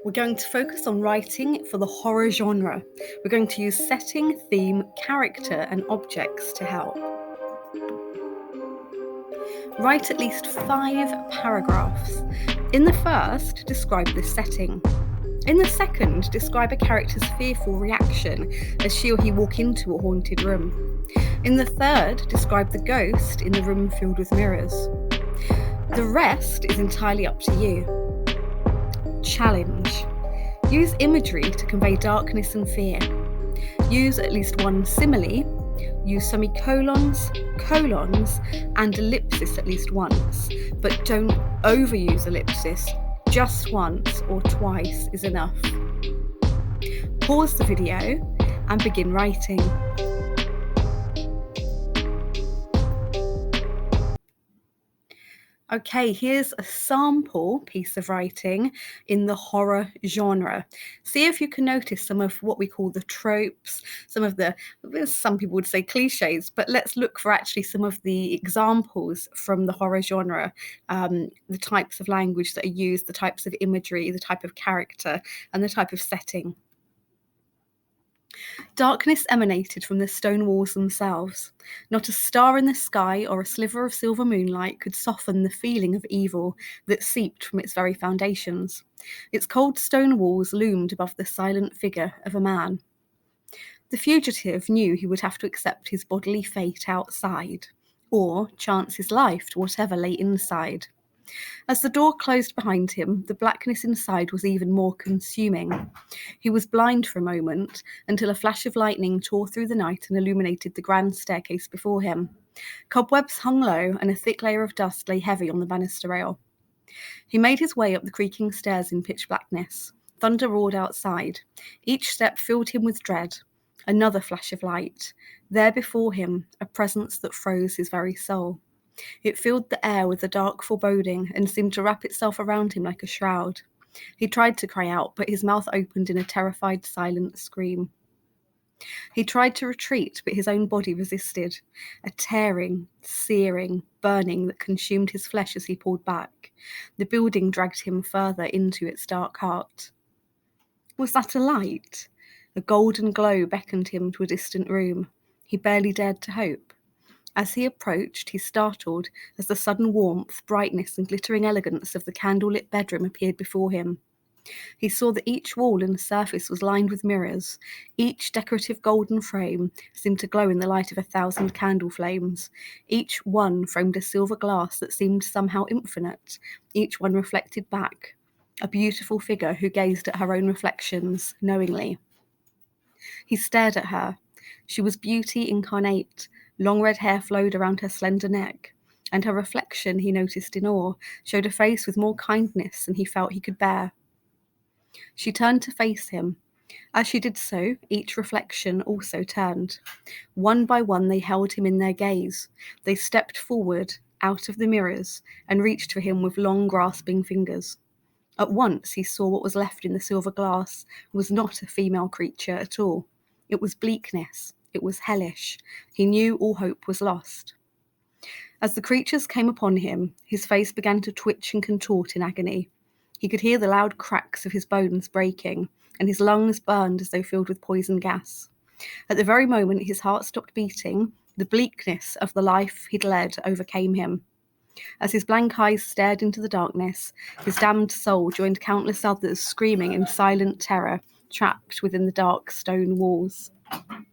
We're going to focus on writing for the horror genre. We're going to use setting, theme, character, and objects to help. Write at least 5 paragraphs. In the first, describe the setting. In the second, describe a character's fearful reaction as she or he walk into a haunted room. In the third, describe the ghost in the room filled with mirrors. The rest is entirely up to you. Challenge. Use imagery to convey darkness and fear. Use at least one simile. Use semicolons, colons, and ellipsis at least once, but don't overuse ellipsis. Just once or twice is enough. Pause the video and begin writing. Okay, here's a sample piece of writing in the horror genre. See if you can notice some of what we call the tropes, some people would say cliches, but let's look for actually some of the examples from the horror genre, the types of language that are used, the types of imagery, the type of character, and the type of setting. Darkness emanated from the stone walls themselves. Not a star in the sky or a sliver of silver moonlight could soften the feeling of evil that seeped from its very foundations. Its cold stone walls loomed above the silent figure of a man. The fugitive knew he would have to accept his bodily fate outside, or chance his life to whatever lay inside. As the door closed behind him, the blackness inside was even more consuming. He was blind for a moment, until a flash of lightning tore through the night and illuminated the grand staircase before him. Cobwebs hung low, and a thick layer of dust lay heavy on the banister rail. He made his way up the creaking stairs in pitch blackness. Thunder roared outside. Each step filled him with dread. Another flash of light. There before him, a presence that froze his very soul. It filled the air with a dark foreboding and seemed to wrap itself around him like a shroud. He tried to cry out, but his mouth opened in a terrified, silent scream. He tried to retreat, but his own body resisted, a tearing, searing, burning that consumed his flesh as he pulled back. The building dragged him further into its dark heart. Was that a light? A golden glow beckoned him to a distant room. He barely dared to hope. As he approached, he startled as the sudden warmth, brightness, and glittering elegance of the candlelit bedroom appeared before him. He saw that each wall and surface was lined with mirrors. Each decorative golden frame seemed to glow in the light of 1,000 candle flames. Each one framed a silver glass that seemed somehow infinite. Each one reflected back a beautiful figure who gazed at her own reflections knowingly. He stared at her. She was beauty incarnate. Long red hair flowed around her slender neck, and her reflection, he noticed in awe, showed a face with more kindness than he felt he could bear. She turned to face him. As she did so, each reflection also turned. One by one, they held him in their gaze. They stepped forward, out of the mirrors, and reached for him with long, grasping fingers. At once, he saw what was left in the silver glass was not a female creature at all. It was bleakness. It was hellish. He knew all hope was lost. As the creatures came upon him, his face began to twitch and contort in agony. He could hear the loud cracks of his bones breaking, and his lungs burned as though filled with poison gas. At the very moment his heart stopped beating, the bleakness of the life he'd led overcame him. As his blank eyes stared into the darkness, his damned soul joined countless others screaming in silent terror, trapped within the dark stone walls.